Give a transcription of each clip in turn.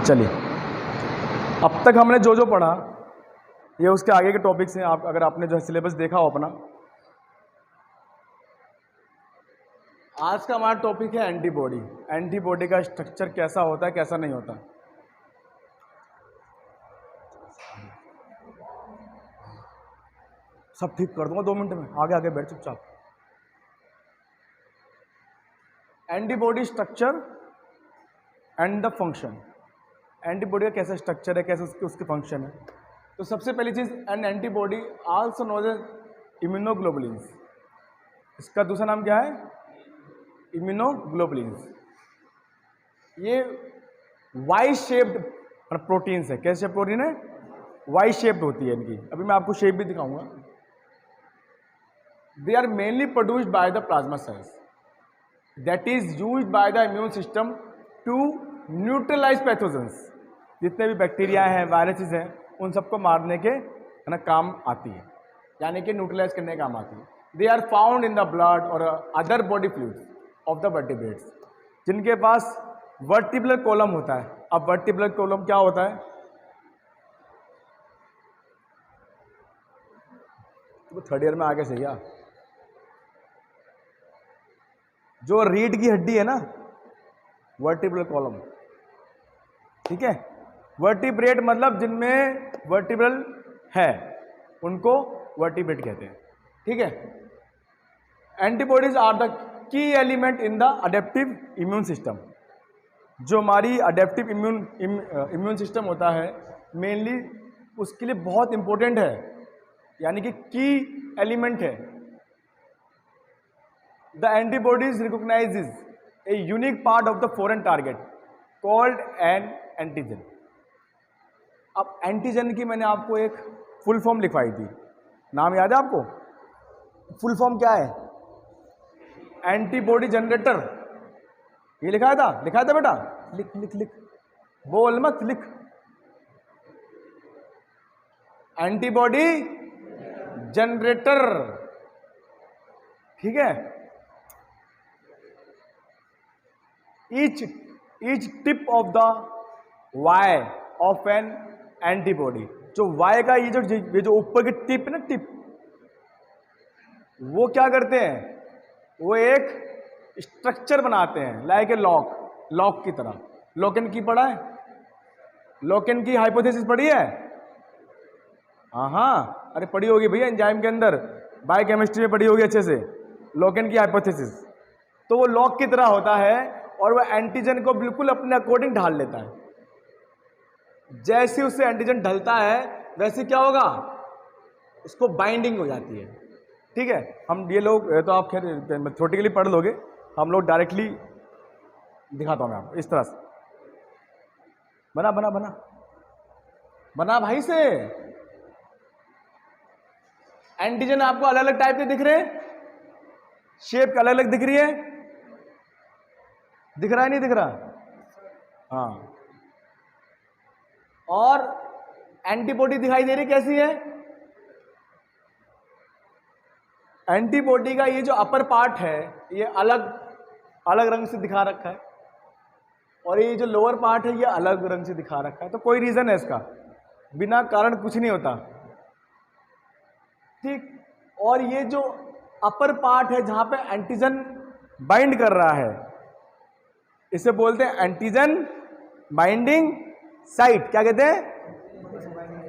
चलिए, अब तक हमने जो जो पढ़ा ये उसके आगे के टॉपिक्स हैं। आप अगर आपने जो है सिलेबस देखा हो अपना, आज का हमारा टॉपिक है एंटीबॉडी। एंटीबॉडी का स्ट्रक्चर कैसा होता है, कैसा नहीं होता। सब ठीक कर दूंगा 2 मिनट में, आगे आगे बैठ चुपचाप। Antibody structure and the function. Antibody का कैसा स्ट्रक्चर है, कैसे उसके फंक्शन है। तो सबसे पहली चीज, an antibody also known as immunoglobulins. इसका दूसरा नाम क्या है? इम्यूनोग्लोबुलिन्स। ये वाई शेप्ड प्रोटीन्स है। कैसे प्रोटीन है? वाई शेप्ड होती है इनकी। अभी मैं आपको शेप भी दिखाऊंगा। They are mainly produced by the plasma cells that is used by the immune system to neutralise pathogens. जितने भी बैक्टीरिया हैं, वायरसेस हैं, उन सबको मारने के ना काम आती है, यानी कि न्यूट्रलाइज करने का काम आती है। They are found in the blood और other body fluids of the vertebrates, जिनके पास वर्टिब्रल कॉलम होता है। अब वर्टिब्रल कॉलम क्या होता है? तो थर्ड ईयर में आगे से क्या, जो रीढ़ की हड्डी है ना, वर्टिब्रल कॉलम, ठीक है। वर्टिब्रेट मतलब जिनमें वर्टिब्रल है उनको वर्टिब्रेट कहते हैं, ठीक है। Antibodies are the key element in the adaptive immune system. जो हमारी अडेप्टिव इम्यून सिस्टम होता है, मेनली उसके लिए बहुत इंपॉर्टेंट है, यानी कि की एलिमेंट है। The antibodies recognises a unique part of the foreign target called an antigen. अब एंटीजन की मैंने आपको एक फुल फॉर्म लिखवाई थी, नाम याद है आपको? फुल फॉर्म क्या है? Antibody generator. ये लिखाया था बेटा? लिख लिख लिख, बोल मत, लिख। एंटीबॉडी जनरेटर, ठीक है। Each tip of the Y of an antibody. जो वाई का ये जो ऊपर की टिप है ना, टिप, वो क्या करते हैं? वो एक स्ट्रक्चर बनाते हैं, लाइक ए लॉक की तरह। लॉकेन की पढ़ा है? लॉकेन की हाइपोथेसिस पढ़ी है? हाँ, अरे पढ़ी होगी भैया, एंजाइम के अंदर बायोकेमिस्ट्री में पढ़ी होगी अच्छे से, लॉकेन की हाइपोथेसिस। तो वो लॉक की तरह होता है और वो एंटीजन को बिल्कुल अपने अकॉर्डिंग ढाल लेता है। जैसे उससे एंटीजन ढलता है वैसे क्या होगा? इसको बाइंडिंग हो जाती है, ठीक है। हम ये लोग तो आप खैर छोटे के लिए पढ़ लोगे, हम लोग डायरेक्टली दिखाता हूं मैं आपको। इस तरह से बना बना बना बना भाई से। एंटीजन आपको अलग अलग टाइप के दिख रहे हैं, शेप अलग अलग दिख रही है, दिख रहा है नहीं दिख रहा? हाँ। और एंटीबॉडी दिखाई दे रही, कैसी है? एंटीबॉडी का ये जो अपर पार्ट है ये अलग अलग रंग से दिखा रखा है, और ये जो लोअर पार्ट है ये अलग रंग से दिखा रखा है। तो कोई रीजन है इसका, बिना कारण कुछ नहीं होता, ठीक। और ये जो अपर पार्ट है जहां पे एंटीजन बाइंड कर रहा है, इसे बोलते हैं एंटीजन बाइंडिंग साइट। क्या कहते हैं?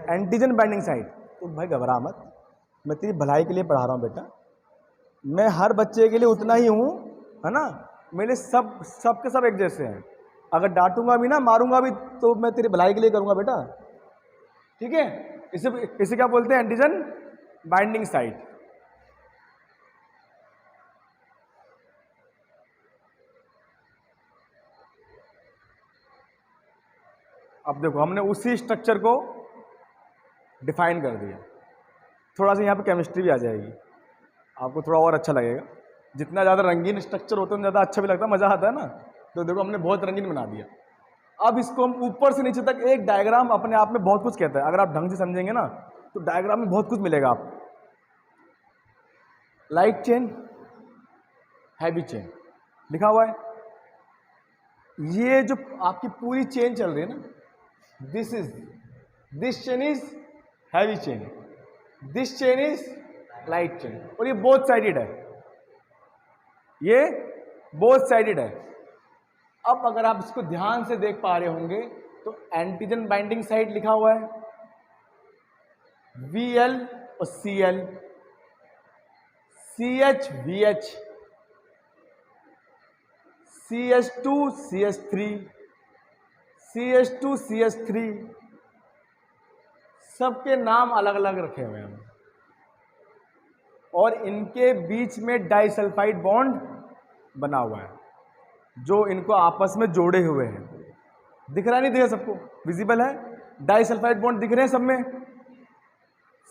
Antigen binding site. तो भाई घबरा मत, मैं तेरी भलाई के लिए पढ़ा रहा हूं बेटा। मैं हर बच्चे के लिए उतना ही हूं, है ना। मेरे सब के सब एक जैसे हैं। अगर डांटूंगा भी ना, मारूंगा भी, तो मैं तेरी भलाई के लिए करूंगा बेटा, ठीक है। इसे क्या बोलते हैं? Antigen binding site. अब देखो, हमने उसी स्ट्रक्चर को डिफाइन कर दिया। थोड़ा सा यहाँ पे केमिस्ट्री भी आ जाएगी, आपको थोड़ा और अच्छा लगेगा। जितना ज़्यादा रंगीन स्ट्रक्चर होता है ज़्यादा अच्छा भी लगता है, मज़ा आता है ना। तो देखो, हमने बहुत रंगीन बना दिया। अब इसको हम ऊपर से नीचे तक, एक डायग्राम अपने आप में बहुत कुछ कहता है। अगर आप ढंग से समझेंगे ना, तो डायग्राम में बहुत कुछ मिलेगा आपको। लाइट चेन, हैवी चेन लिखा हुआ है। ये जो आपकी पूरी चेन चल रही है ना, this chain is heavy chain, this chain is light chain, और ये बोथ साइडेड है, ये बोथ साइडेड है। अब अगर आप इसको ध्यान से देख पा रहे होंगे तो एंटीजन बाइंडिंग साइट लिखा हुआ है VL और CL, CH VH, CH2 CH3, CH2 CH3, सबके नाम अलग अलग रखे हुए हैं और इनके बीच में डाइसल्फाइड बॉन्ड बना हुआ है जो इनको आपस में जोड़े हुए हैं। दिख रहा नहीं, दिख रहा सबको, विजिबल है, डाइसल्फाइड बॉन्ड दिख रहे हैं सब में,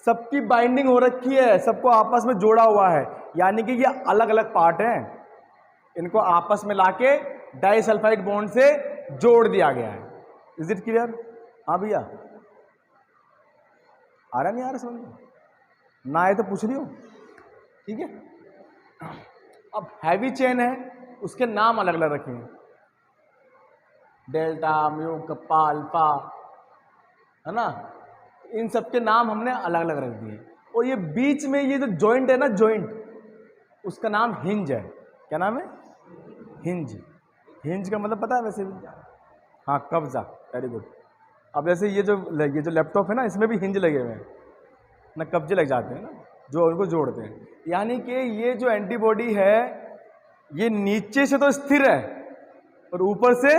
सबकी बाइंडिंग हो रखी है, सबको आपस में जोड़ा हुआ है, यानी कि ये अलग अलग पार्ट हैं, इनको आपस में लाके डाइसल्फाइड बॉन्ड से जोड़ दिया गया है। Is it clear? हाँ भैया, आ रहा नहीं आ रहा समझ में? ना आए तो पूछ रही हो, ठीक है। अब हैवी चेन है, उसके नाम अलग अलग रखे हैं, डेल्टा, म्यू, कप्पा, अल्फा, है ना, इन सब के नाम हमने अलग अलग रख दिए। और ये बीच में ये जो जॉइंट है ना, जॉइंट, उसका नाम हिंज है। क्या नाम है? हिंज। हिंज का मतलब पता है वैसे भी? हाँ, कब्जा, वेरी गुड। अब जैसे ये जो लैपटॉप है ना, इसमें भी हिंज लगे हुए हैं ना, कब्जे लग जाते हैं ना, जो उनको जोड़ते हैं। यानी कि ये जो एंटीबॉडी है ये नीचे से तो स्थिर है और ऊपर से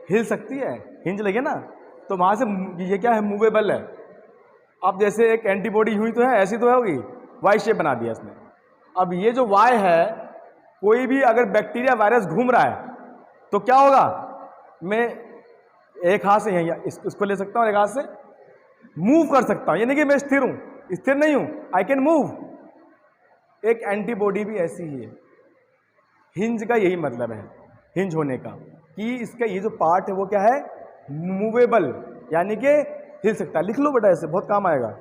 हिल सकती है, हिंज लगे ना, तो वहां से ये क्या है, मूवेबल है। अब जैसे एक एंटीबॉडी हुई तो है, ऐसी तो है होगी, वाई शेप बना दिया इसने। अब ये जो वाई है, कोई भी अगर बैक्टीरिया वायरस घूम रहा है तो क्या होगा, मैं एक हाथ से यहीं इसको ले सकता हूँ, एक हाथ से मूव कर सकता हूँ, यानी कि मैं स्थिर हूँ, स्थिर नहीं हूँ, आई कैन मूव। एक एंटीबॉडी भी ऐसी ही है। हिंज का यही मतलब है, हिंज होने का, कि इसका ये जो पार्ट है वो क्या है, मूवेबल, यानी कि हिल सकता है। लिख लो बेटा, ऐसे बहुत काम आएगा।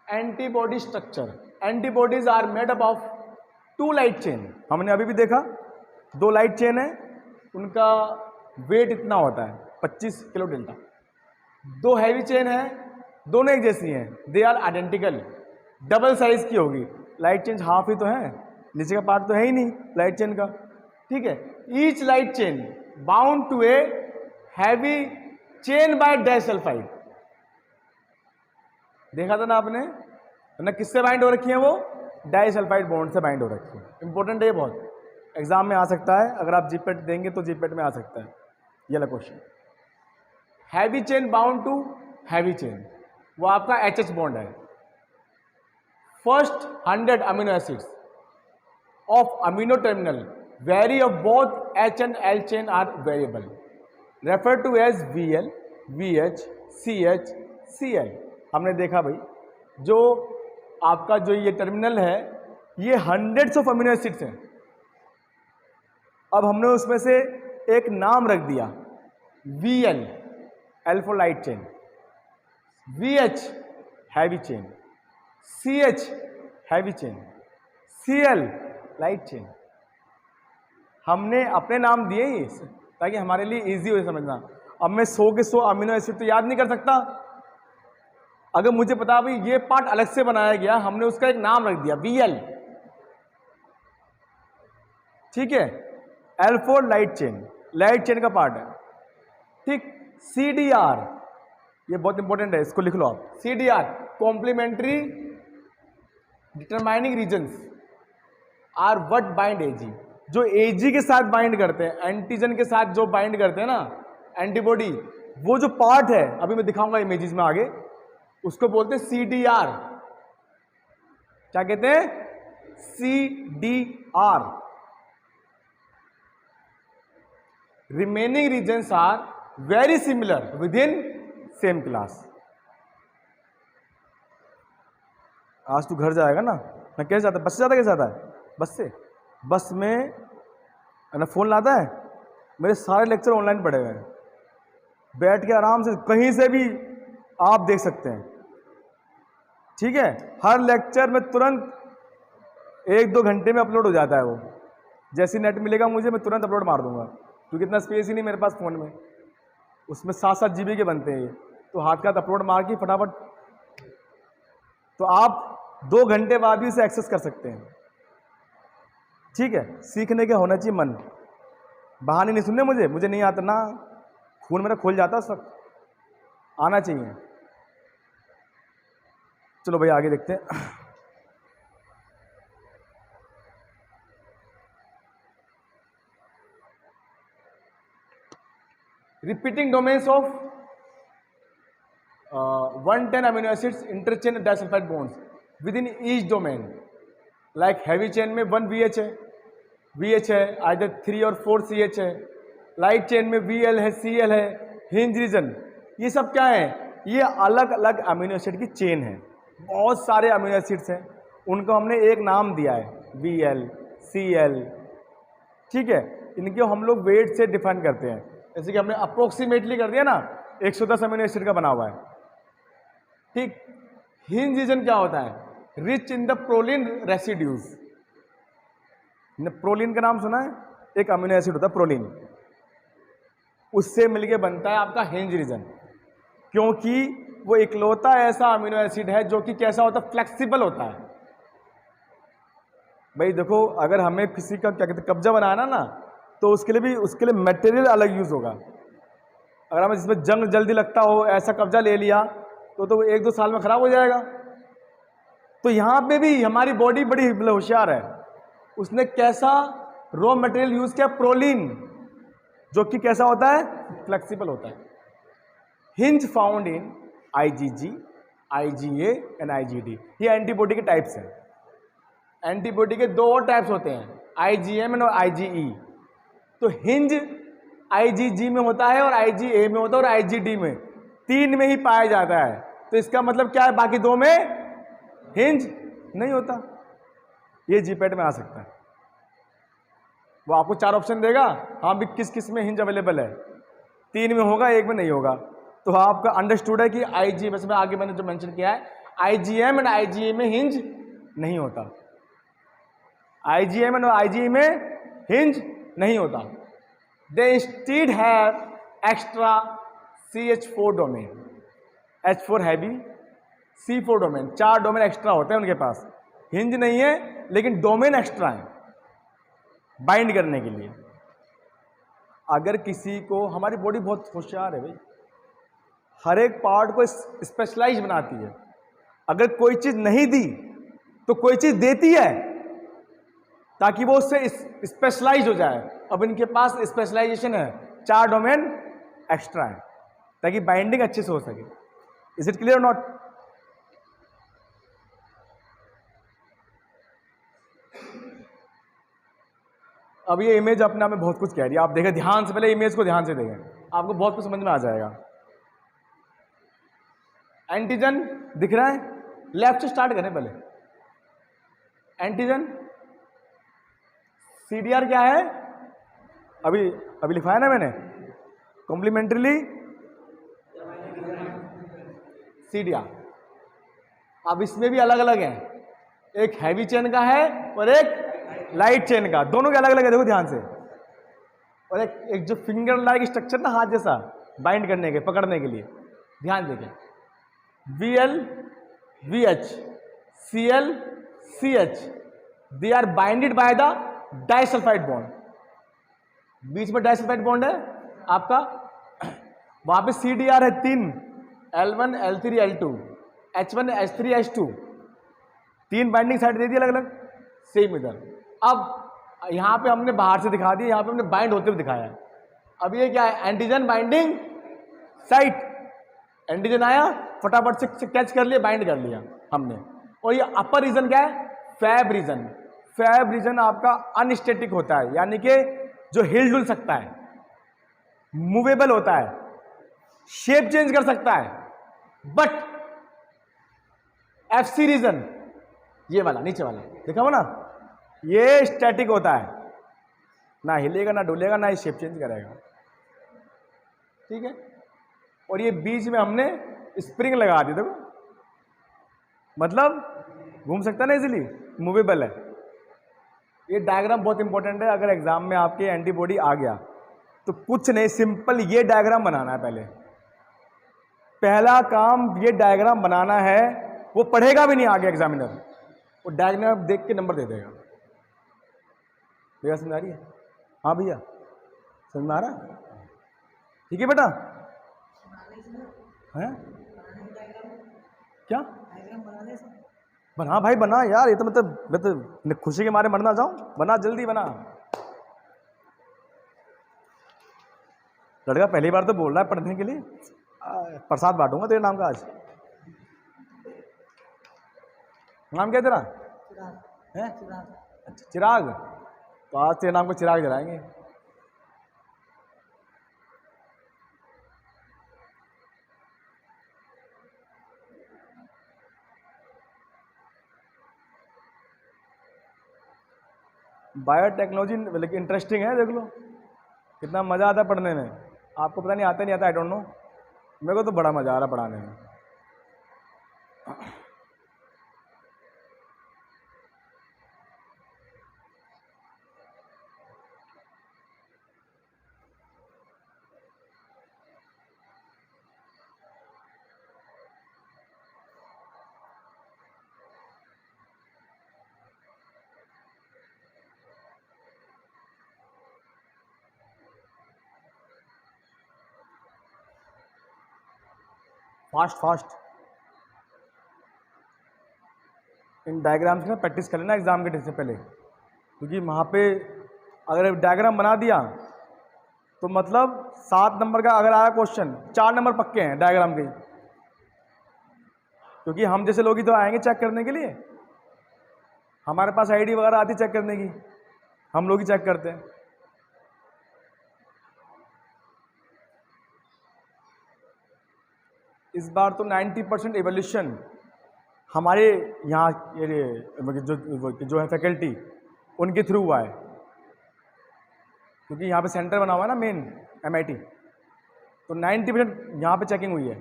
Antibody structure. Antibodies are made up of 2 light chain. हमने अभी भी देखा 2 लाइट चेन है, उनका वेट इतना होता है 25 किलो डेल्टा। 2 हैवी चेन है, दोनों एक जैसी हैं, they are identical, double size की होगी। लाइट चेन हाफ ही तो है, नीचे का पार्ट तो है ही नहीं लाइट चेन का, ठीक है। Each light chain bound to a heavy chain by disulphide. देखा था ना आपने, ना किससे बाइंड हो रखी है वो, डाइसल्फाइड बॉन्ड से बाइंड हो रखी है। इंपॉर्टेंट है ये बहुत, एग्जाम में आ सकता है, अगर आप जीपेट देंगे तो जीपेट में आ सकता है ये वाला question. Heavy chain bound to heavy chain, वो आपका एचएच बॉन्ड है। First 100 amino acids of amino terminal very of both H and L chain are variable, refer to as VL, VH, CH, CL। हमने देखा भाई, जो आपका जो ये टर्मिनल है ये हंड्रेड्स ऑफ अमीनो एसिड्स हैं। अब हमने उसमें से एक नाम रख दिया VL, L for light chain, VH heavy chain, CH heavy chain, CL light chain. हमने अपने नाम दिए ही ताकि हमारे लिए इजी हो समझना। अब मैं 100 के 100 अमीनो एसिड तो याद नहीं कर सकता। अगर मुझे पता भाई ये पार्ट अलग से बनाया गया, हमने उसका एक नाम रख दिया VL, ठीक है। L for light chain, light chain का पार्ट है, ठीक। CDR, ये बहुत इंपॉर्टेंट है, इसको लिख लो आप। CDR complementary determining regions are what bind AG। जो AG के साथ बाइंड करते हैं, एंटीजन के साथ जो बाइंड करते हैं ना एंटीबॉडी, वो जो पार्ट है, अभी मैं दिखाऊंगा इमेजेस में आगे, उसको बोलते हैं CDR। क्या कहते हैं? CDR। Remaining regions are very similar within same class. आज तू घर जाएगा ना, मैं कैसे जाता, बस से जाता, कैसे जाता है? बस से। बस में ना फोन लाता है, मेरे सारे लेक्चर ऑनलाइन पड़े हुए हैं, बैठ के आराम से कहीं से भी आप देख सकते हैं। ठीक है, हर लेक्चर में तुरंत 1-2 घंटे में अपलोड हो जाता है वो। जैसे नेट मिलेगा मुझे मैं तुरंत अपलोड मार दूंगा, क्योंकि इतना स्पेस ही नहीं मेरे पास फ़ोन में। उसमें 7-7 GB के बनते हैं ये, तो हाथ का अपलोड मार के फटाफट, तो आप 2 घंटे बाद भी इसे एक्सेस कर सकते हैं। ठीक है, सीखने का होना चाहिए मन, बहाने नहीं सुनने मुझे नहीं आता ना, खून मेरा खुल जाता सब, आना चाहिए। चलो भाई आगे देखते हैं। Repeating domains of 110 amino acids interchange disulfide bonds within each domain. Like heavy chain में 1 VH है, either 3 और 4 CH है, लाइट चेन में VL है, CL है, हिंज रीजन, ये सब क्या है, ये अलग अलग अमीनो एसिड की चेन है। बहुत सारे अमीनो एसिड्स हैं, उनको हमने एक नाम दिया है, VL, CL। ठीक है, इनके हम लोग वेट से डिफाइन करते हैं, जैसे कि हमने अप्रोक्सीमेटली कर दिया ना, 110 अमीनो एसिड का बना हुआ है। ठीक, हिंज रीजन क्या होता है, rich in the proline residues. Proline का नाम सुना है, एक अमीनो एसिड होता है प्रोलिन, उससे मिलके बनता है आपका हिंज रीजन, क्योंकि वो इकलौता ऐसा अमीनो एसिड है जो कि कैसा होता है, फ्लेक्सिबल होता है। भाई देखो, अगर हमें किसी का क्या कहते हैं कब्जा बनाना ना, तो उसके लिए मटेरियल अलग यूज होगा। अगर हमें जिसमें जंग जल्दी लगता हो, ऐसा कब्जा ले लिया तो 1-2 साल में खराब हो जाएगा। तो यहाँ पे भी हमारी बॉडी बड़ी होशियार है, उसने कैसा रॉ मटेरियल यूज किया, प्रोलिन, जो कि कैसा होता है, फ्लेक्सिबल होता है। Hinge found in IgG, IgA and IgD, ये एंटीबॉडी के टाइप्स हैं। एंटीबॉडी के 2 और टाइप्स होते हैं, IgM और IgE। तो हिंज IgG में होता है और IgA में होता है और IgD में, 3 में ही पाया जाता है। तो इसका मतलब क्या है, बाकी 2 में हिंज नहीं होता। ये जीपैट में आ सकता है, वो आपको 4 ऑप्शन देगा, हाँ भी किस किस में हिंज अवेलेबल है, 3 में होगा, 1 में नहीं होगा। तो आपका अंडरस्टूड है कि IG, बस मैं आगे मैंने जो मेंशन किया है, IgM एंड IgA में हिंज नहीं होता, IgM एंड IgE में हिंज नहीं होता। They instead have extra CH4 domain, H4 heavy, C4 domain, 4 domain extra होते हैं उनके पास, हिंज नहीं है लेकिन डोमेन एक्स्ट्रा है बाइंड करने के लिए। अगर किसी को, हमारी बॉडी बहुत होशियार है भाई, हर एक पार्ट को स्पेशलाइज बनाती है। अगर कोई चीज नहीं दी तो कोई चीज देती है ताकि वो उससे स्पेशलाइज हो जाए। अब इनके पास स्पेशलाइजेशन है, 4 डोमेन एक्स्ट्रा है ताकि बाइंडिंग अच्छे से हो सके। Is it clear not? अब ये इमेज अपने आप में बहुत कुछ कह रही है, आप देखें ध्यान से, पहले इमेज को ध्यान से देखें, आपको बहुत कुछ समझ में आ जाएगा। एंटीजन दिख रहा है, लेफ्ट से स्टार्ट करें पहले। एंटीजन, CDR क्या है, अभी लिखवाया ना मैंने, कॉम्प्लीमेंट्रीली CDR। अब इसमें भी अलग अलग है, एक हैवी चेन का है और एक लाइट चेन का, दोनों के अलग अलग है, देखो ध्यान से। और एक जो फिंगर लाइक स्ट्रक्चर ना, हाथ जैसा बाइंड करने के, पकड़ने के लिए, ध्यान देखें। VL, VH, CL, CH, they are binded by the disulphide bond. बीच में डाइसल्फाइड बॉन्ड है आपका, वहां पे CDR है 3, L1, L3, L2, H1, H3, H2, 3 binding side दे दी अलग अलग, सेम इधर। अब यहां पे हमने बाहर से दिखा दिया, यहां पे हमने बाइंड होते हुए दिखाया है। अब ये क्या है, एंटीजन बाइंडिंग साइट, एंटीजन आया फटाफट से कैच कर लिया, बाइंड कर लिया हमने। और ये अपर रीजन क्या है, फैब रीजन। फैब रीजन आपका अनस्टेटिक होता है, यानी कि जो हिल डुल सकता है, मूवेबल होता है, शेप चेंज कर सकता है। बट FC रीजन, ये वाला नीचे वाला देखा हो ना, ये स्टैटिक होता है, ना हिलेगा ना डुलेगा ना ही शेप चेंज करेगा। ठीक है, और ये बीच में हमने स्प्रिंग लगा दी, देखो मतलब घूम सकता है ना इजीली, मूवेबल है। ये डायग्राम बहुत इंपॉर्टेंट है। अगर एग्जाम में आपके एंटीबॉडी आ गया तो कुछ नहीं, सिंपल ये डायग्राम बनाना है। पहला काम ये डायग्राम बनाना है। वो पढ़ेगा भी नहीं आगे एग्जामिनर, वो डायग्राम देख के नंबर दे देगा। भैया समझ आ रही है? हाँ भैया समझ में आ रहा है? ठीक है बेटा है क्या बना भाई, बना यार। ये तो मतलब मैं तो खुशी के मारे मरना जाऊं। बना, जल्दी बना। लड़का पहली बार तो बोल रहा है पढ़ने के लिए। प्रसाद बांटूंगा तेरे नाम का आज। नाम क्या तेरा है? अच्छा चिराग। तो आज तेरे नाम को चिराग जलाएंगे। बायोटेक्नोलॉजी लेकिन इंटरेस्टिंग है, देख लो कितना मजा आता है पढ़ने में। आपको पता नहीं आता नहीं आता, आई डोंट नो। मेरे को तो बड़ा मजा आ रहा पढ़ाने में। फास्ट फास्ट इन डायग्राम्स की ना प्रैक्टिस कर लेना एग्जाम के से पहले, क्योंकि वहाँ पे अगर डायग्राम बना दिया तो मतलब 7 नंबर का अगर आया क्वेश्चन, 4 नंबर पक्के हैं डायग्राम के। क्योंकि हम जैसे लोग ही तो आएंगे चेक करने के लिए। हमारे पास आईडी वगैरह आती चेक करने की, हम लोग ही चेक करते हैं। इस बार तो 90% एवोल्यूशन हमारे यहाँ जो है फैकल्टी उनके थ्रू हुआ है। क्योंकि यहाँ पे सेंटर बना हुआ है ना मेन MIT, तो 90% यहाँ पे चेकिंग हुई है।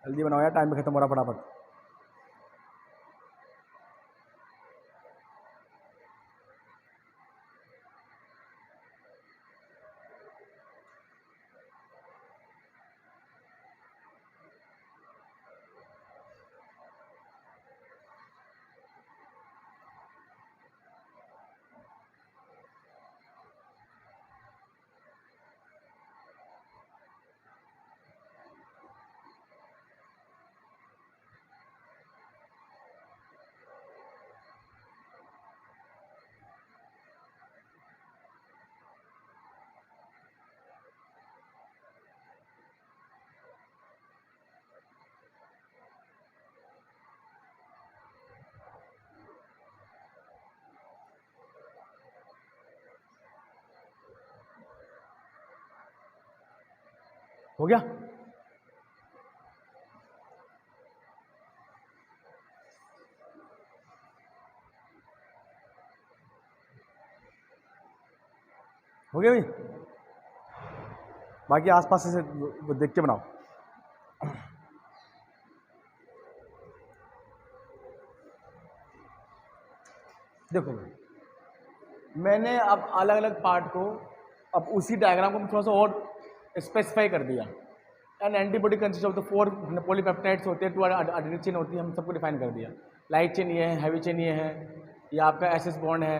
जल्दी बनाओ यार, टाइम भी खत्म हो रहा फटाफट। हो गया? हो गया भाई? बाकी आसपास से देख के बनाओ। देखो मैंने अब अलग अलग पार्ट को, अब उसी डायग्राम को थोड़ा सा और स्पेसिफाई कर दिया। And antibody consist of the 4 polypeptides होते हैं, 2 अडेनिन चेन होती है, हम सबको डिफाइन कर दिया। लाइट चेन ये है, हैवी चेन ये है, ये आपका एसएस बॉन्ड है,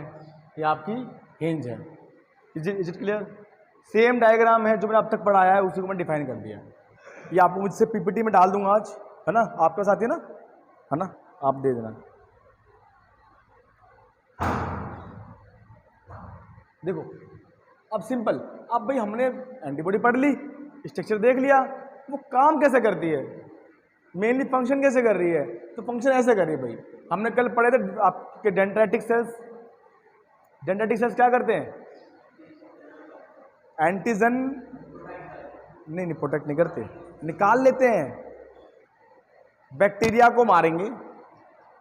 ये आपकी हिंज है। Is it clear? Same diagram है जो मैंने अब तक पढ़ाया है, उसी को मैंने डिफाइन कर दिया। ये आपको मुझसे PPT में डाल दूंगा आज, है ना? आपके साथ ही ना, है ना? आप दे देना। देखो अब सिंपल, अब भाई हमने एंटीबॉडी पढ़ ली, स्ट्रक्चर देख लिया, वो काम कैसे करती है, मेनली फंक्शन कैसे कर रही है, तो फंक्शन ऐसे कर रही है भाई। हमने कल पढ़े थे आपके डेंड्राइटिक सेल्स। डेंड्राइटिक सेल्स क्या करते हैं? एंटीजन नहीं प्रोटेक्ट नहीं करते, निकाल लेते हैं। बैक्टीरिया को मारेंगे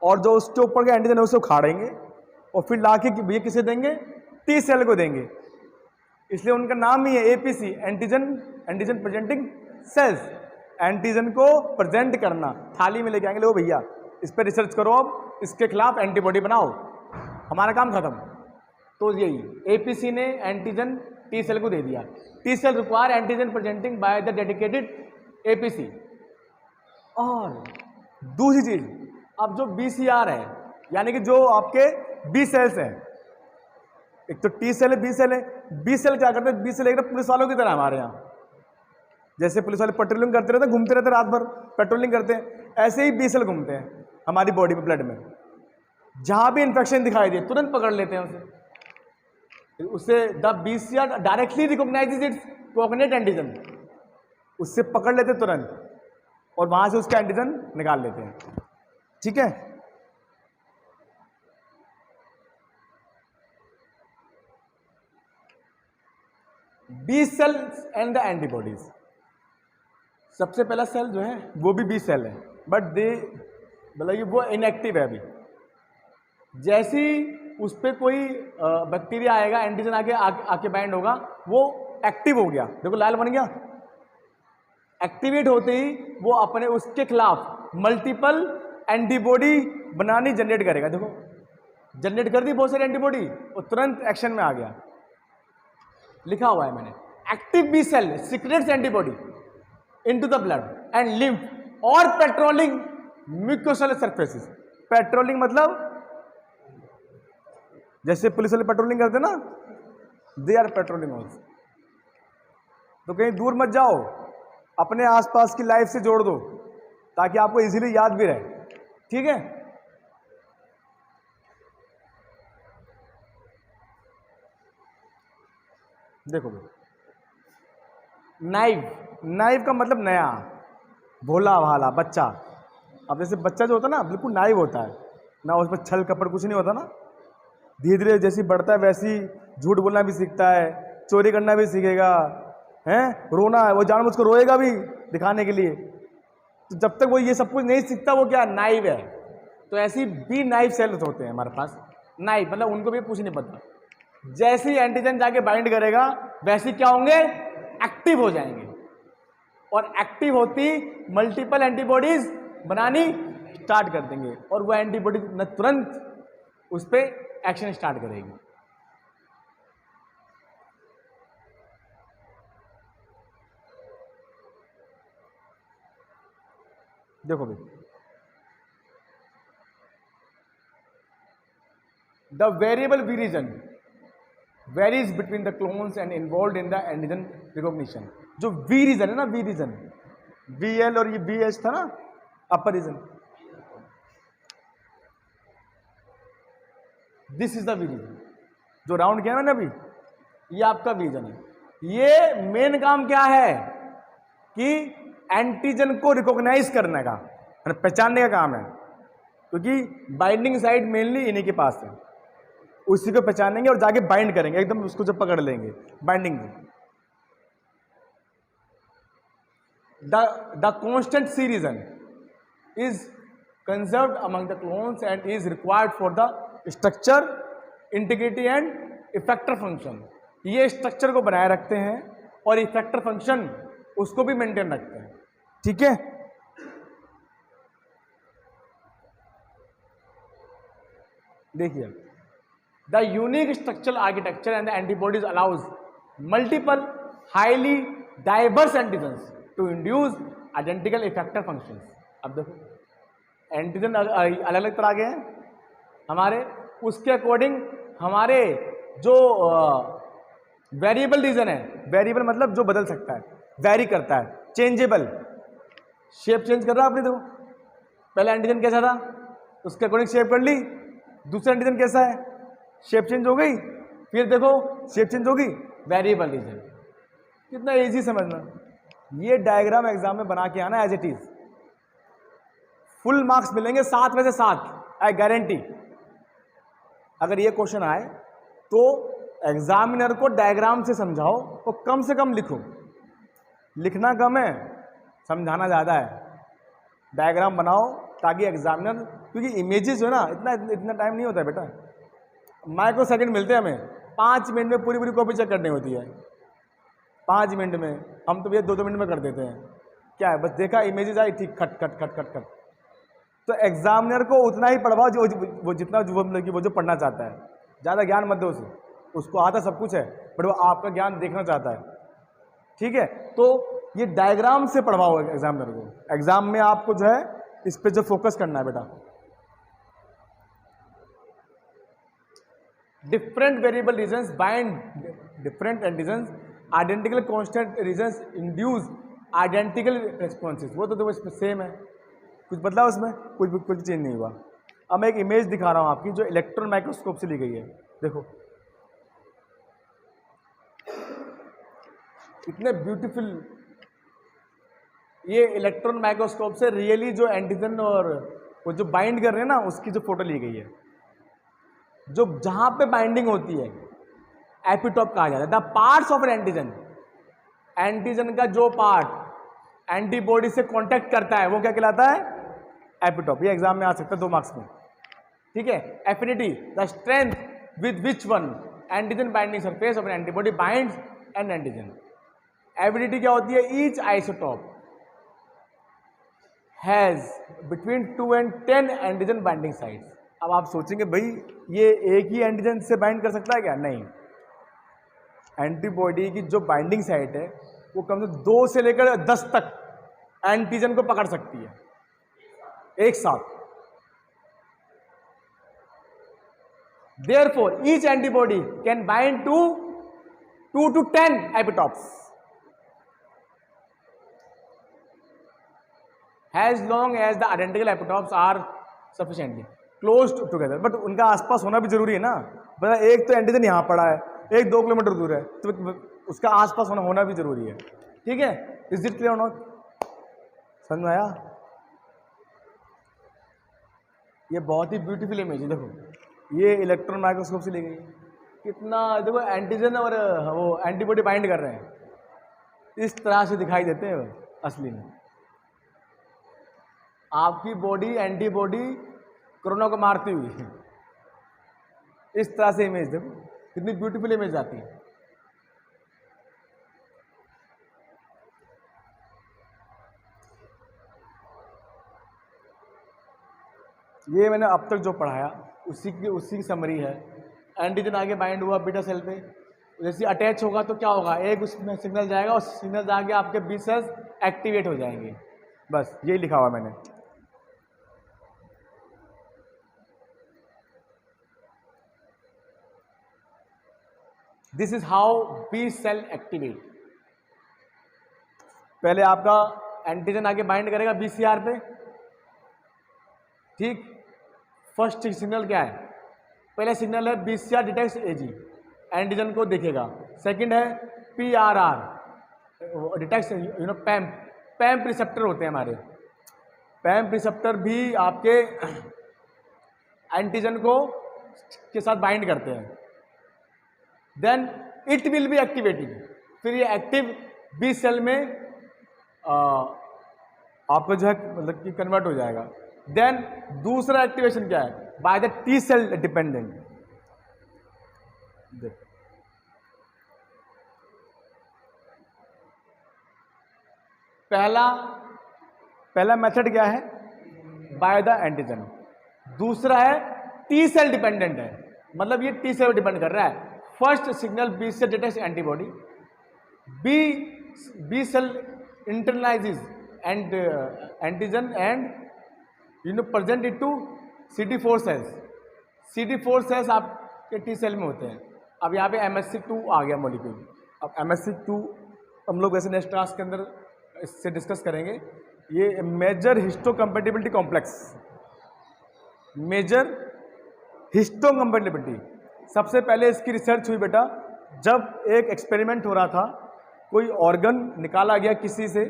और जो उसके ऊपर के एंटीजन है उसे उखाड़ेंगे और फिर लाके ये किसे देंगे, टी सेल को देंगे। इसलिए उनका नाम ही है APC, antigen presenting sales. Antigen को प्रेजेंट करना, थाली में लेके आएंगे, लो भैया इस पर रिसर्च करो, अब इसके खिलाफ एंटीबॉडी बनाओ, हमारा काम खत्म। तो यही एपीसी ने एंटीजन टी सेल को दे दिया। T cell require antigen presenting by the dedicated APC. और दूसरी चीज, अब जो बीसीआर है यानी कि जो आपके बी सेल्स हैं, एक तो टी सेल है, बी सेल है। बी सेल क्या करते हैं, बी सेल एकदम पुलिस वालों की तरह हमारे यहाँ, जैसे पुलिस वाले पेट्रोलिंग करते रहते हैं, घूमते रहते हैं रात भर पेट्रोलिंग करते हैं, ऐसे ही बी सेल घूमते हैं हमारी बॉडी में, ब्लड में। जहां भी इंफेक्शन दिखाई दे तुरंत पकड़ लेते हैं उसे the BCR directly recognises its coordinate antigen, उससे पकड़ लेते तुरंत और वहां से उसका एंटीजन निकाल लेते हैं। ठीक है, B cells and the antibodies. सबसे पहला सेल जो है वो भी बी सेल है, बट दे मतलब वो इनएक्टिव है अभी। जैसी उस पर कोई बैक्टीरिया आएगा, एंटीजन आके बाइंड होगा, वो एक्टिव हो गया, देखो लाल बन गया। एक्टिवेट होते ही वो अपने उसके खिलाफ मल्टीपल एंटीबॉडी बनानी जनरेट करेगा। देखो जनरेट कर दी बहुत सारी एंटीबॉडी और तुरंत एक्शन में आ गया। लिखा हुआ है मैंने, active B cell secretes antibody into the blood and lymph और पेट्रोलिंग म्यूकोसेलर सरफेसेस। पेट्रोलिंग मतलब जैसे पुलिस वाले पेट्रोलिंग करते ना, दे आर पेट्रोलिंग ऑल्सो। तो कहीं दूर मत जाओ, अपने आसपास की लाइफ से जोड़ दो ताकि आपको इजीली याद भी रहे। ठीक है, देखो नाइव का मतलब नया, भोला भाला बच्चा। अब जैसे बच्चा जो होता है ना बिल्कुल नाइव होता है ना, उसमें छल कपड़ कुछ नहीं होता ना। धीरे धीरे जैसी बढ़ता है वैसी झूठ बोलना भी सीखता है, चोरी करना भी सीखेगा, हैं रोना है, वो जानबूझ को रोएगा भी दिखाने के लिए। तो जब तक वो ये सब कुछ नहीं सीखता वो क्या नाइव है। तो ऐसी भी नाइव सेल्स होते हैं हमारे पास। नाइव मतलब उनको भी कुछ नहीं पता, जैसे ही एंटीजन जाके बाइंड करेगा वैसे क्या होंगे, एक्टिव हो जाएंगे। और एक्टिव होती मल्टीपल एंटीबॉडीज बनानी स्टार्ट कर देंगे और वो एंटीबॉडी न तुरंत उस पर एक्शन स्टार्ट करेगी। देखो भाई, the variable we reason varies between the clones and involve in the antigen recognition. जो वी रीजन है ना, वी रीजन, वी एल और ये वी एच था ना upper region, this is the V region. जो राउंड किया मैंने अभी, ये आपका रीजन है। ये मेन काम क्या है कि एंटीजन को रिकॉग्नाइज करने का, पहचानने का काम है, क्योंकि बाइंडिंग साइट मेनली इन्हीं के पास है। उसी को पहचानेंगे और जाके बाइंड करेंगे, एकदम उसको जब पकड़ लेंगे बाइंडिंग में। The constant C region is conserved among the clones and is required for the structure, integrity and effector function. ये स्ट्रक्चर को बनाए रखते हैं और इफेक्टर फंक्शन उसको भी मेंटेन रखते हैं। ठीक है, देखिए, the unique structural architecture and the antibodies allows multiple highly diverse antigens to induce identical effector functions. अब देखो एंटीजन अलग अलग तरह के हैं हमारे, उसके अकॉर्डिंग हमारे जो वेरिएबल रीजन है, वेरिएबल मतलब जो बदल सकता है, वेरी करता है, चेंजेबल, शेप चेंज कर रहा है आपने। देखो पहला एंटीजन कैसा था, उसके अकॉर्डिंग शेप कर ली, दूसरा एंटीजन कैसा है, शेप चेंज हो गई, फिर देखो शेप चेंज होगी, वेरिएबल रीजन। कितना इजी समझना। ये डायग्राम एग्जाम में बना के आना as it is, full marks मिलेंगे 7 में से 7, आई गारंटी। अगर ये क्वेश्चन आए तो एग्जामिनर को डायग्राम से समझाओ और कम से कम लिखो, लिखना कम है समझाना ज़्यादा है। डायग्राम बनाओ ताकि एग्जामिनर, क्योंकि इमेजेस जो है ना, इतना टाइम नहीं होता है बेटा, माइक्रो सेकंड मिलते हैं हमें, 5 मिनट में पूरी कॉपी चेक करनी होती है, 5 मिनट में। हम तो भैया 2-2 मिनट में कर देते हैं। क्या है, बस देखा इमेजेस आई, ठीक, खट खट खट खट खट। तो एग्जामिनर को उतना ही पढ़वाओ जो वो जितना वो जो पढ़ना चाहता है, ज़्यादा ज्ञान मत दो उसे, उसको आता सब कुछ है बट वो आपका ज्ञान देखना चाहता है, ठीक है। तो ये डायग्राम से पढ़वाओ एग्जामिनर को। एग्जाम में आपको जो है इस पे जो फोकस करना है बेटा। Different variable regions bind different antigens, identical constant regions induce identical responses. वो तो सेम है, कुछ बदला उसमें, कुछ चेंज नहीं हुआ। अब मैं एक इमेज दिखा रहा हूं आपकी जो इलेक्ट्रॉन माइक्रोस्कोप से ली गई है। देखो कितने ब्यूटीफुल, ये इलेक्ट्रॉन माइक्रोस्कोप से रियली जो एंटीजन और वो जो बाइंड कर रहे हैं ना, उसकी जो फोटो ली गई है। जो जहां पे बाइंडिंग होती है एपिटोप कहा जाता है। The parts of N antigen, antigen का जो पार्ट एंटीबॉडी से कांटेक्ट करता है वो क्या कहलाता है, एपिटोप। ये एग्जाम में आ सकता है 2 मार्क्स में, ठीक है। Affinity, the strength with which one antigen binding surface of an antibody binds N antigen. Affinity क्या होती है, each isotope has between 2 and 10 antigen binding sites. अब आप सोचेंगे भाई ये एक ही एंटीजन से बाइंड कर सकता है क्या, नहीं। एंटीबॉडी की जो बाइंडिंग साइट है वो कम से 2 से लेकर 10 तक एंटीजन को पकड़ सकती है एक साथ। Therefore, each antibody can bind to 2 to 10 epitopes as long as the identical epitopes are sufficiently close together। But उनका आसपास होना भी जरूरी है ना, मतलब एक तो एंटीजन यहाँ पड़ा है, एक 2 किलोमीटर दूर है, तो उसका आसपास होना भी जरूरी है, ठीक है। इज इट क्लियर नॉट, समझ में आया। ये बहुत ही ब्यूटीफुल इमेज है, देखो ये इलेक्ट्रॉन माइक्रोस्कोप से ली गई है। कितना देखो एंटीजन और वो एंटीबॉडी बाइंड कर रहे हैं, इस तरह से दिखाई देते हैं असली में। आपकी बॉडी एंटीबॉडी कोरोना को मारती हुई है, इस तरह से इमेज देखो कितनी ब्यूटीफुल इमेज आती है। ये मैंने अब तक जो पढ़ाया उसी की समरी है। एंटीजन आगे बाइंड हुआ बीटा सेल पे, जैसे अटैच होगा तो क्या होगा, एक उसमें सिग्नल जाएगा और सिग्नल जाके आपके बी सेल्स एक्टिवेट हो जाएंगे, बस यही लिखा हुआ मैंने। This is how B cell activate. पहले आपका एंटीजन आगे बाइंड करेगा बीसीआर पे, ठीक। फर्स्ट सिग्नल क्या है, पहले सिग्नल है बीसीआर डिटेक्ट्स एजी, एंटीजन को देखेगा। सेकंड है पीआरआर डिटेक्ट्स पैम्प रिसेप्टर होते हैं हमारे, पैम्प रिसेप्टर भी आपके एंटीजन को के साथ बाइंड करते हैं। Then it will be activated, फिर ये एक्टिव बी सेल में आपको जो है मतलब कि कन्वर्ट हो जाएगा। देन दूसरा एक्टिवेशन क्या है, by the T cell dependent. पहला मेथड क्या है, बाय द एंटीजन। दूसरा है टी सेल डिपेंडेंट है, मतलब ये टी सेल डिपेंड कर रहा है। First signal B cell detects antibody, B cell internalises and antigen and present it to CD4 cells. CD4 cells आपके टी सेल में होते हैं। अब यहाँ पे MSC2 आ गया मॉलिक्यूल। अब MSC2 हम लोग वैसे नेक्स्ट क्लास के अंदर इससे डिस्कस करेंगे। ये major histocompatibility complex, major histocompatibility. सबसे पहले इसकी रिसर्च हुई बेटा जब एक एक्सपेरिमेंट हो रहा था, कोई ऑर्गन निकाला गया किसी से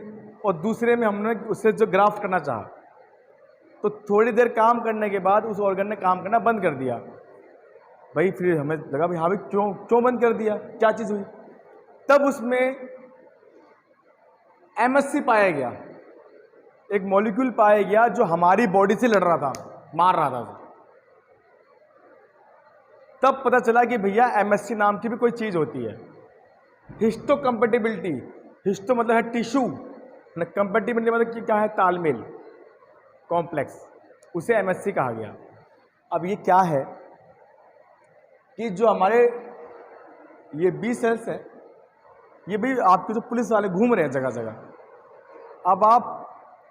और दूसरे में हमने उससे जो ग्राफ्ट करना चाहा, तो थोड़ी देर काम करने के बाद उस ऑर्गन ने काम करना बंद कर दिया। भाई फिर हमें लगा भाई हाँ भाई क्यों बंद कर दिया, क्या चीज़ हुई। तब उसमें MSC पाया गया। एक मॉलिक्यूल पाया गया जो हमारी बॉडी से लड़ रहा था, मार रहा था उसे। तब पता चला कि भैया एमएससी नाम की भी कोई चीज होती है, हिस्टो कंपेटिबिलिटी। हिस्टो मतलब है टिश्यू, कंपेटिबिलिटी मतलब कि क्या है, तालमेल, कॉम्प्लेक्स, उसे एमएससी कहा गया। अब ये क्या है कि जो हमारे ये बी सेल्स हैं, ये भी आपके जो पुलिस वाले घूम रहे हैं जगह जगह। अब आप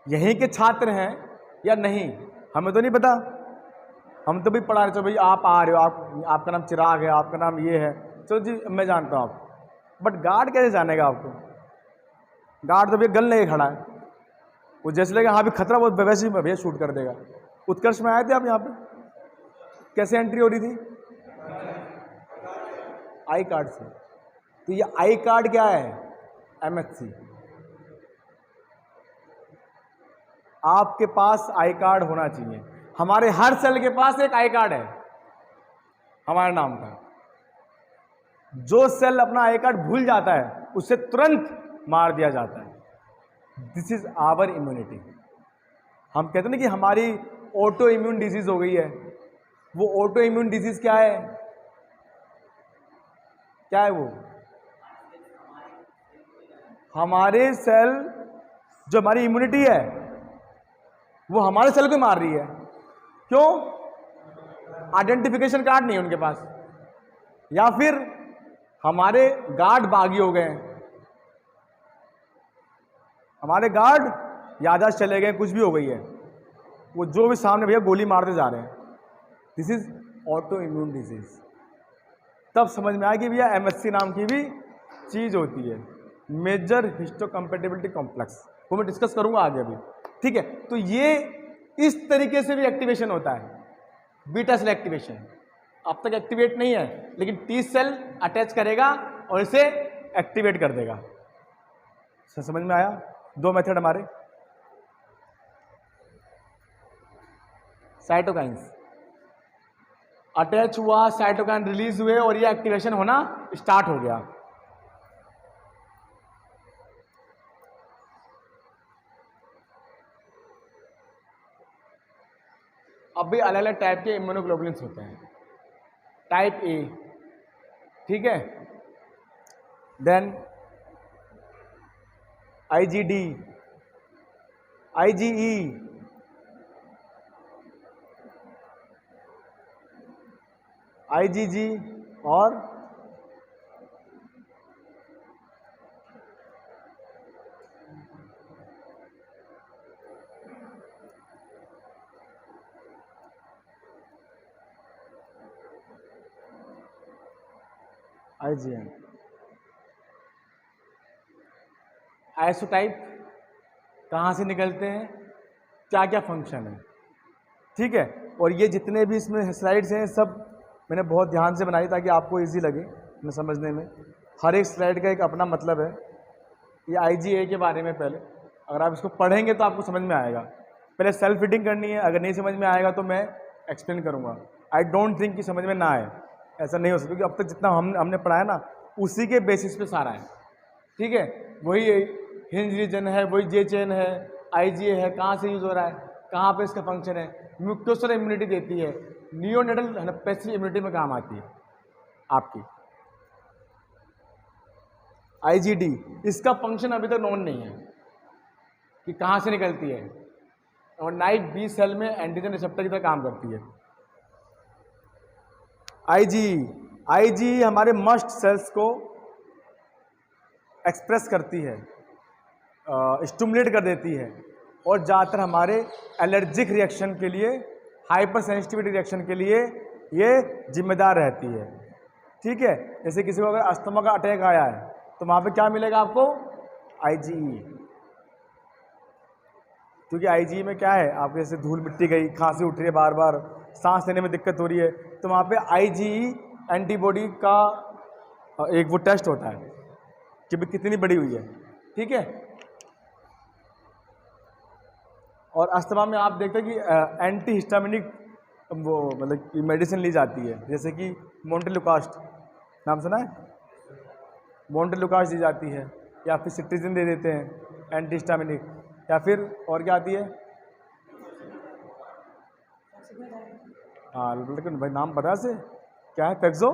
यहीं के छात्र हैं या नहीं हमें तो नहीं पता, हम तो भी पढ़ा रहे, चलो भाई आप आ रहे हो, आपका नाम चिराग है, आपका नाम ये है, चलो जी मैं जानता हूँ आपको, बट गार्ड कैसे जानेगा आपको? गार्ड तो भैया गन लेके खड़ा है, वो जैसे लगेगा हाँ भी खतरा, वो वैसे ही भैया शूट कर देगा। उत्कर्ष में आए थे आप यहाँ पे, कैसे एंट्री हो रही थी? आई कार्ड से। तो ये आई कार्ड क्या है? एमएचसी। आपके पास आई कार्ड होना चाहिए। हमारे हर सेल के पास एक आई कार्ड है हमारे नाम का। जो सेल अपना आई कार्ड भूल जाता है उसे तुरंत मार दिया जाता है। This is our immunity. हम कहते हैं ना कि हमारी ऑटो इम्यून डिजीज हो गई है। वो ऑटो इम्यून डिजीज क्या है? क्या है वो? हमारे सेल, जो हमारी इम्यूनिटी है वो हमारे सेल को मार रही है। क्यों? आइडेंटिफिकेशन कार्ड नहीं है उनके पास, या फिर हमारे गार्ड बागी हो गए हैं, हमारे गार्ड याददाश्त चले गए, कुछ भी हो गई है, वो जो भी सामने भैया गोली मारते जा रहे हैं। This is auto immune disease. तब समझ में आया कि भैया एमएससी नाम की भी चीज होती है, मेजर हिस्टोकम्पैटिबिलिटी कॉम्प्लेक्स। वो मैं डिस्कस करूंगा आगे भी, ठीक है। तो ये इस तरीके से भी एक्टिवेशन होता है, बीटा सेल एक्टिवेशन। अब तक एक्टिवेट नहीं है, लेकिन टी सेल अटैच करेगा और इसे एक्टिवेट कर देगा। समझ में आया? दो मेथड हमारे। साइटोकाइंस अटैच हुआ, साइटोकाइन रिलीज हुए और ये एक्टिवेशन होना स्टार्ट हो गया। अब भी अलग अलग टाइप के इम्यूनोग्लोबुलिन्स होते हैं। टाइप ए, ठीक है, देन आईजीडी, आईजीई, आईजीजी और आईजीएम। आइसोटाइप कहाँ से निकलते हैं, क्या क्या फंक्शन है, ठीक है। और ये जितने भी इसमें स्लाइड्स हैं सब मैंने बहुत ध्यान से बनाई ताकि आपको इजी लगे मैं समझने में। हर एक स्लाइड का एक अपना मतलब है। ये आईजीए के बारे में पहले अगर आप इसको पढ़ेंगे तो आपको समझ में आएगा। पहले सेल्फ रीडिंग करनी है, अगर नहीं समझ में आएगा तो मैं एक्सप्लेन करूँगा। आई डोंट थिंक कि समझ में ना आए, ऐसा नहीं हो सकता, क्योंकि अब तक जितना हमने पढ़ा है ना उसी के बेसिस पे सारा है, ठीक है। वही हिंज रीजन है, वही जे चेन है, आईजीए है, कहाँ से यूज हो रहा है, कहाँ पे इसका फंक्शन है, म्यूकोसर इम्यूनिटी देती है, नियोनेटल पैसिव इम्यूनिटी में काम आती है आपकी। आईजीडी, इसका फंक्शन अभी तक नोन नहीं है कि कहाँ से निकलती है, और नाइट बी सेल में एंटीजन रिसेप्टर की तरह काम करती है। आईजी हमारे मस्ट सेल्स को एक्सप्रेस करती है, स्टिमुलेट कर देती है, और ज़्यादातर हमारे एलर्जिक रिएक्शन के लिए, हाइपर सेंसिटिविटी रिएक्शन के लिए ये जिम्मेदार रहती है, ठीक है। जैसे किसी को अगर अस्थमा का अटैक आया है तो वहाँ पे क्या मिलेगा आपको? आईजीई। क्योंकि आईजीई में क्या है, आपके जैसे धूल मिट्टी गई, खांसी उठ रही है, बार बार सांस लेने में दिक्कत हो रही है, तो वहाँ पे आईजीई एंटीबॉडी का एक वो टेस्ट होता है कि भाई कितनी बड़ी हुई है, ठीक है। और अस्थमा में आप देखते हैं कि एंटी हिस्टामिनिक वो मतलब कि मेडिसिन ली जाती है, जैसे कि मोंटेलुकास्ट, नाम सुना है? मोंटेलुकास्ट दी जाती है, या फिर सिट्रीजिन दे देते हैं एंटी हिस्टामिनिक। या फिर और क्या आती है? हाँ लेकिन भाई नाम बता से क्या है? फैक्सो,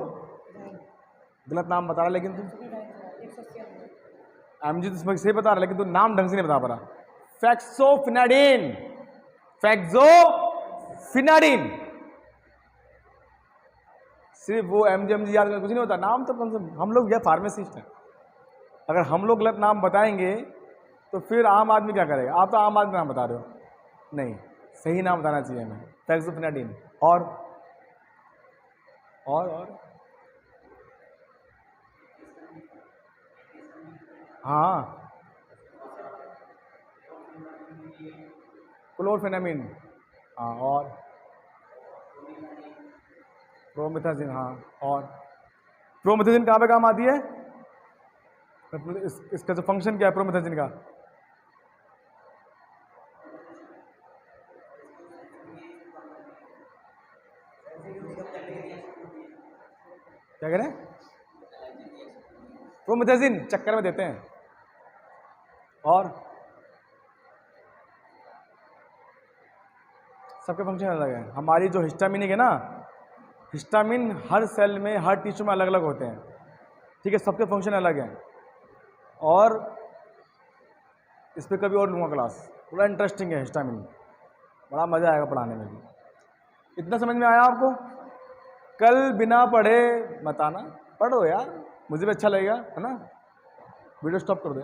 गलत नाम बता रहा लेकिन तुम। एमजी तो सही बता रहा लेकिन तू नाम ढंग से नहीं बता पा रहा। फैक्सोफिनाडिन, फैक्सोफिनाडिन। सिर्फ वो एमजी याद करके कुछ नहीं होता, नाम तो कम से कम, हम लोग यह फार्मासिस्ट हैं, अगर हम लोग गलत नाम बताएंगे तो फिर आम आदमी क्या करेगा? आप तो आम आदमी नाम बता रहे हो, नहीं सही नाम बताना चाहिए हमें, फैक्सोफिनाडिन। और हाँ क्लोरफेनामिन, हाँ और प्रोमेथाजिन, हाँ और प्रोमेथाजिन कहाँ पे काम आती है? इसका जो फंक्शन क्या है प्रोमेथाजिन का? क्या कह रहे हैं? प्रोमेथाजिन चक्कर में देते हैं। और सबके फंक्शन अलग है। हमारी जो हिस्टामिन है ना, हिस्टामिन हर सेल में हर टिश्यू में अलग अलग होते हैं, ठीक है, सबके फंक्शन अलग हैं। और इस पर कभी और लूँगा क्लास, बड़ा इंटरेस्टिंग है हिस्टामिन, बड़ा मज़ा आएगा पढ़ाने में भी। इतना समझ में आया आपको? कल बिना पढ़े मत आना, पढ़ो यार, मुझे भी अच्छा लगेगा, है ना। वीडियो स्टॉप कर दो।